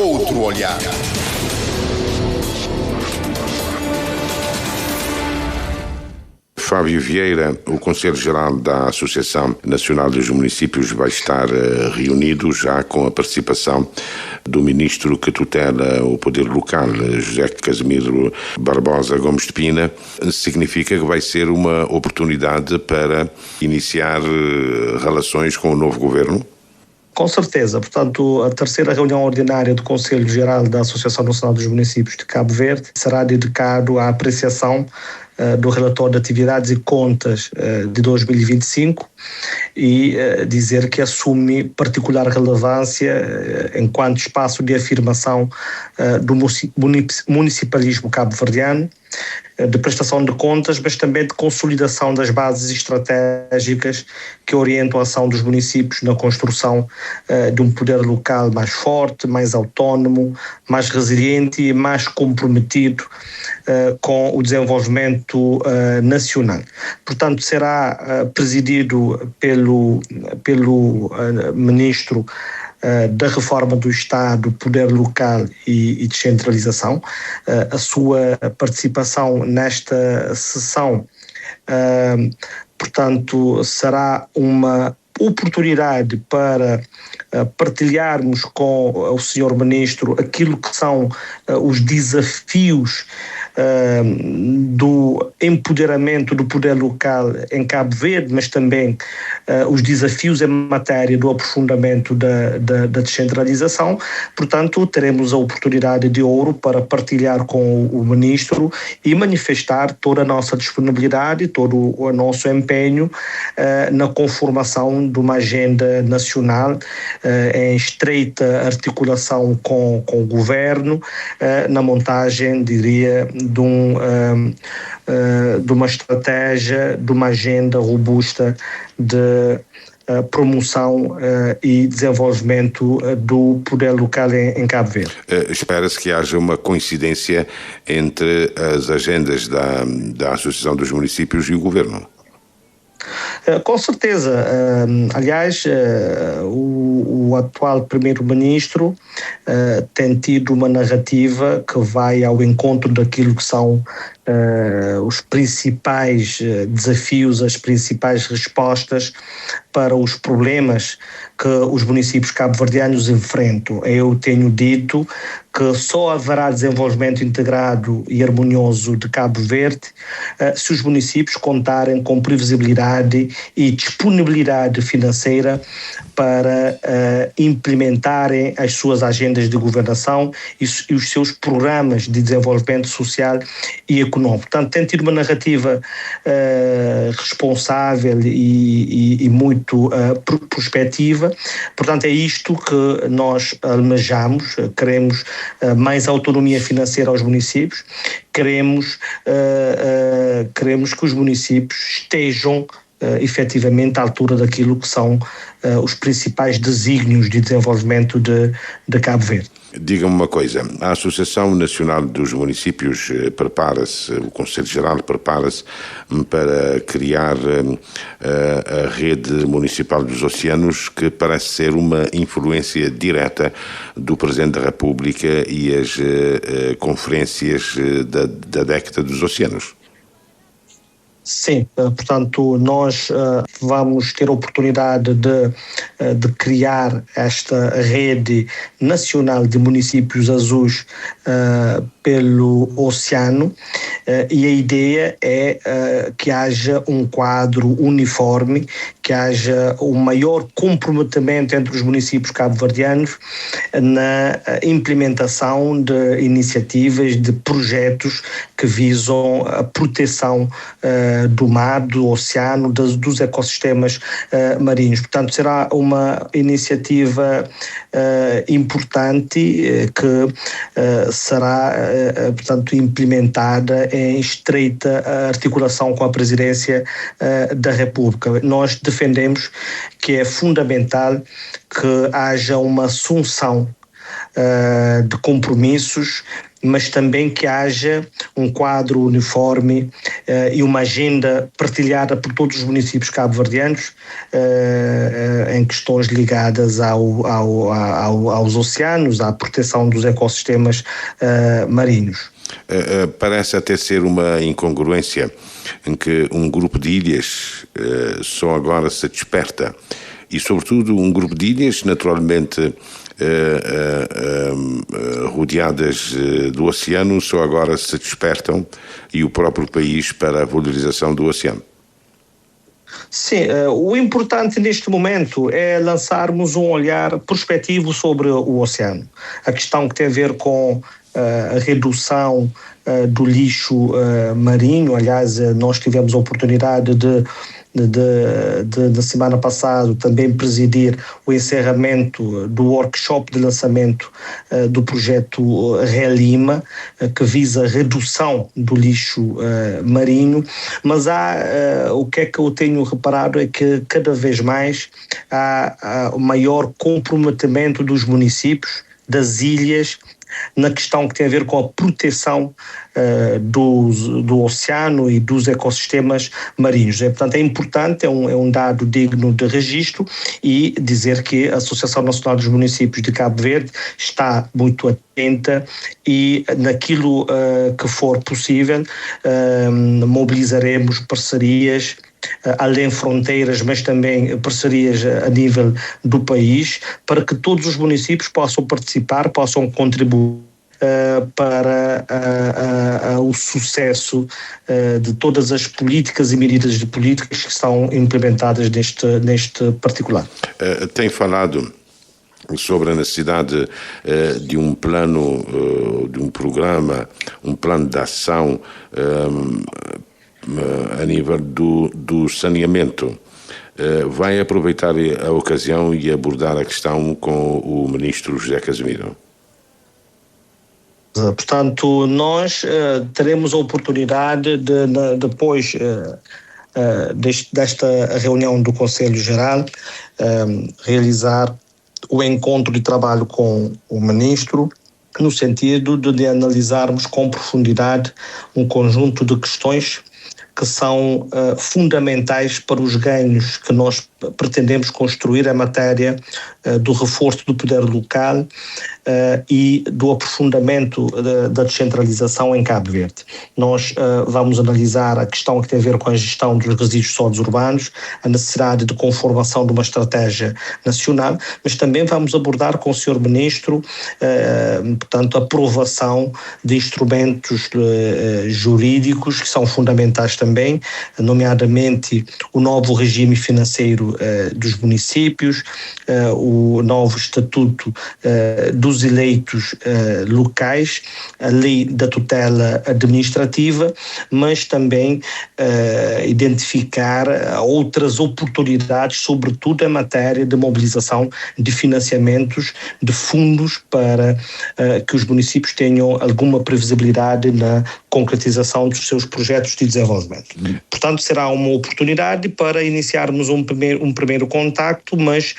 outro olhar. Fábio Vieira, o Conselho-Geral da Associação Nacional dos Municípios vai estar reunido já com a participação do Ministro que tutela o Poder Local, José Casimiro Barbosa Gomes de Pina. Significa que vai ser uma oportunidade para iniciar relações com o novo Governo? Com certeza. Portanto, a terceira reunião ordinária do Conselho Geral da Associação Nacional dos Municípios de Cabo Verde será dedicado à apreciação do relatório de atividades e contas de 2025 e dizer que assume particular relevância enquanto espaço de afirmação do municipalismo cabo-verdiano, de prestação de contas, mas também de consolidação das bases estratégicas que orientam a ação dos municípios na construção de um poder local mais forte, mais autónomo, mais resiliente e mais comprometido com o desenvolvimento nacional. Portanto, será presidido pelo Ministro da Reforma do Estado, Poder Local e Descentralização. A sua participação nesta sessão, portanto, será uma oportunidade para partilharmos com o Sr. Ministro aquilo que são os desafios do empoderamento do poder local em Cabo Verde, mas também os desafios em matéria do aprofundamento da descentralização. Portanto, teremos a oportunidade de ouro para partilhar com o Ministro e manifestar toda a nossa disponibilidade, todo o nosso empenho na conformação de uma agenda nacional em estreita articulação com o Governo, na montagem, diria, de uma estratégia, de uma agenda robusta de promoção e desenvolvimento do poder local em Cabo Verde. Espera-se que haja uma coincidência entre as agendas da Associação dos Municípios e o Governo? Com certeza. Aliás, o atual Primeiro-Ministro tem tido uma narrativa que vai ao encontro daquilo que são os principais desafios, as principais respostas para os problemas que os municípios cabo-verdianos enfrentam. Eu tenho dito que só haverá desenvolvimento integrado e harmonioso de Cabo Verde se os municípios contarem com previsibilidade e disponibilidade financeira para implementarem as suas agendas de governação e os seus programas de desenvolvimento social e econômico. Portanto, tem tido uma narrativa responsável e muito prospectiva. Portanto, é isto que nós almejamos. Queremos mais autonomia financeira aos municípios, queremos que os municípios estejam efetivamente à altura daquilo que são os principais desígnios de desenvolvimento de Cabo Verde. Diga-me uma coisa, a Associação Nacional dos Municípios prepara-se, o Conselho Geral prepara-se para criar a Rede Municipal dos Oceanos, que parece ser uma influência direta do Presidente da República e as conferências da década dos oceanos. Sim, portanto, nós vamos ter a oportunidade de criar esta rede nacional de municípios azuis pelo oceano e a ideia é que haja um quadro uniforme, que haja um maior comprometimento entre os municípios cabo-verdianos na implementação de iniciativas, de projetos que visam a proteção do mar, do oceano, dos ecossistemas marinhos. Portanto, será uma iniciativa importante que será, portanto, implementada em estreita articulação com a Presidência da República. Nós defendemos que é fundamental que haja uma assunção de compromissos, mas também que haja um quadro uniforme e uma agenda partilhada por todos os municípios cabo-verdianos em questões ligadas aos oceanos, à proteção dos ecossistemas marinhos. Parece até ser uma incongruência em que um grupo de ilhas só agora se desperta e, sobretudo, um grupo de ilhas naturalmente rodeadas do oceano só agora se despertam e o próprio país para a valorização do oceano. Sim, o importante neste momento é lançarmos um olhar prospectivo sobre o oceano. A questão que tem a ver com a redução do lixo marinho. Aliás, nós tivemos a oportunidade na semana passada também presidir o encerramento do workshop de lançamento do projeto Relima, que visa a redução do lixo marinho, mas o que é que eu tenho reparado é que cada vez mais há o maior comprometimento dos municípios, das ilhas, na questão que tem a ver com a proteção do oceano e dos ecossistemas marinhos. Portanto, é importante, é um dado digno de registro, e dizer que a Associação Nacional dos Municípios de Cabo Verde está muito atenta e, naquilo que for possível, mobilizaremos parcerias além fronteiras, mas também parcerias a nível do país, para que todos os municípios possam participar, possam contribuir para o sucesso de todas as políticas e medidas de políticas que estão implementadas neste particular. Tem falado sobre a necessidade de um plano, de um programa, um plano de ação a nível do saneamento. Vai aproveitar a ocasião e abordar a questão com o ministro José Casimiro? Portanto, nós teremos a oportunidade de depois desta reunião do Conselho Geral, realizar o encontro de trabalho com o ministro, no sentido de analisarmos com profundidade um conjunto de questões que são fundamentais para os ganhos que nós pretendemos construir em matéria do reforço do poder local e do aprofundamento da descentralização em Cabo Verde. Nós vamos analisar a questão que tem a ver com a gestão dos resíduos sólidos urbanos, a necessidade de conformação de uma estratégia nacional, mas também vamos abordar com o Sr. Ministro, portanto, a aprovação de instrumentos jurídicos que são fundamentais também, nomeadamente o novo regime financeiro dos municípios, o novo estatuto dos eleitos locais, a lei da tutela administrativa, mas também identificar outras oportunidades, sobretudo em matéria de mobilização de financiamentos de fundos para que os municípios tenham alguma previsibilidade na concretização dos seus projetos de desenvolvimento. Portanto, será uma oportunidade para iniciarmos um primeiro contacto, mas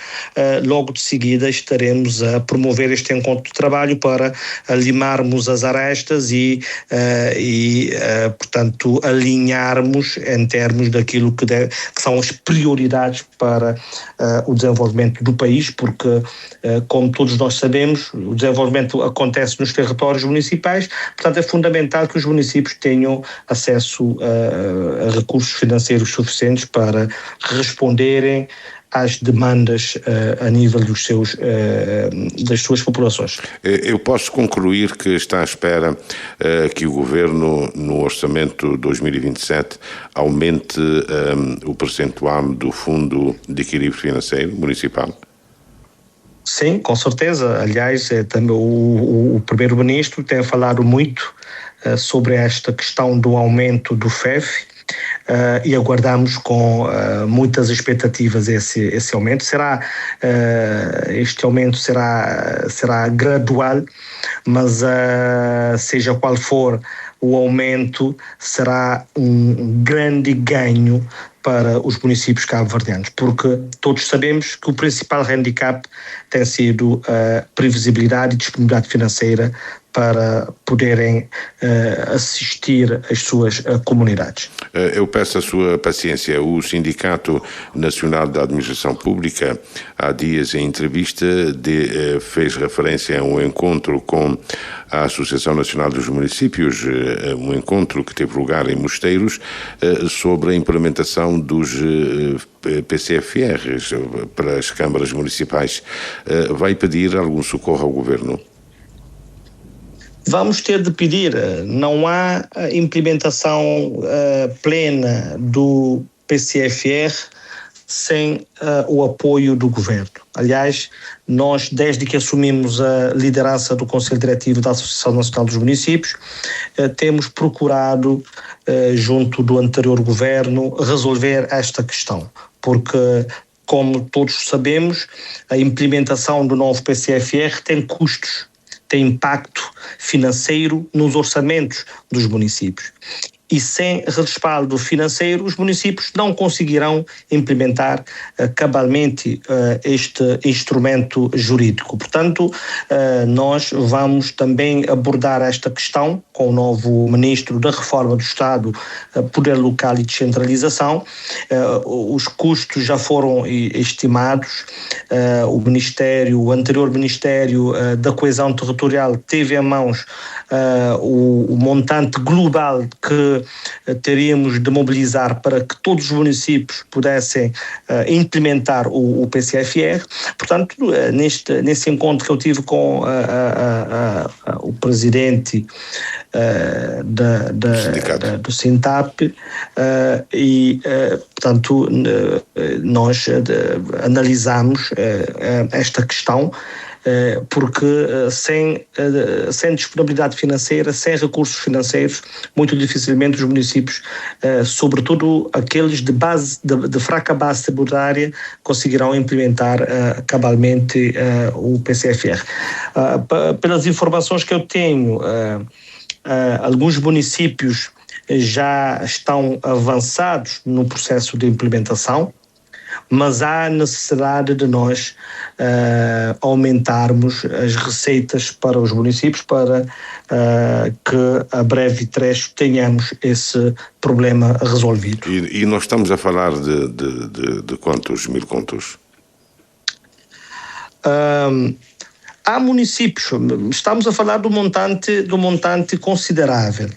logo de seguida estaremos a promover este encontro de trabalho para limarmos as arestas e portanto, alinharmos em termos daquilo que são as prioridades para o desenvolvimento do país, porque, como todos nós sabemos, o desenvolvimento acontece nos territórios municipais, portanto é fundamental que os municípios tenham acesso a recursos financeiros suficientes para responderem às demandas a nível das suas populações. Eu posso concluir que está à espera que o Governo, no Orçamento 2027, aumente o percentual do Fundo de Equilíbrio Financeiro Municipal? Sim, com certeza. Aliás, também o Primeiro-Ministro tem falado muito sobre esta questão do aumento do FEF, e aguardamos com muitas expectativas esse aumento. Este aumento será gradual, mas seja qual for o aumento, será um grande ganho para os municípios cabo-verdianos, porque todos sabemos que o principal handicap tem sido a previsibilidade e disponibilidade financeira para poderem assistir as suas comunidades. Eu peço a sua paciência. O Sindicato Nacional da Administração Pública, há dias em entrevista, fez referência a um encontro com a Associação Nacional dos Municípios, um encontro que teve lugar em Mosteiros, sobre a implementação dos PCFRs para as câmaras municipais. Vai pedir algum socorro ao Governo? Vamos ter de pedir. Não há implementação plena do PCFR sem o apoio do Governo. Aliás, nós, desde que assumimos a liderança do Conselho Diretivo da Associação Nacional dos Municípios, temos procurado, junto do anterior Governo, resolver esta questão, porque, como todos sabemos, a implementação do novo PCFR tem custos, tem impacto financeiro nos orçamentos dos municípios. E sem respaldo financeiro, os municípios não conseguirão implementar cabalmente este instrumento jurídico. Portanto, nós vamos também abordar esta questão com o novo Ministro da Reforma do Estado, Poder Local e Descentralização. Os custos já foram estimados. O anterior Ministério da Coesão Territorial teve em mãos o montante global que teríamos de mobilizar para que todos os municípios pudessem implementar o PCFR. Portanto, nesse encontro que eu tive com o presidente do Sintap, portanto, nós analisamos esta questão, porque sem disponibilidade financeira, sem recursos financeiros, muito dificilmente os municípios, sobretudo aqueles de fraca base tributária, conseguirão implementar cabalmente o PCFR. Pelas informações que eu tenho, alguns municípios já estão avançados no processo de implementação, mas há necessidade de nós aumentarmos as receitas para os municípios para que a breve trecho tenhamos esse problema resolvido. E nós estamos a falar de quantos mil contos? Há municípios, estamos a falar do montante considerável.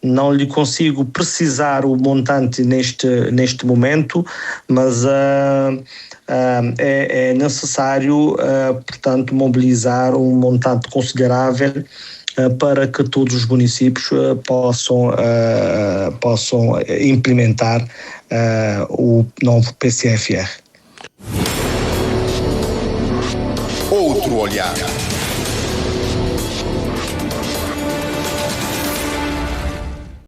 Não lhe consigo precisar o montante neste momento, mas é necessário, portanto, mobilizar um montante considerável para que todos os municípios possam implementar o novo PCFR. Outro olhar.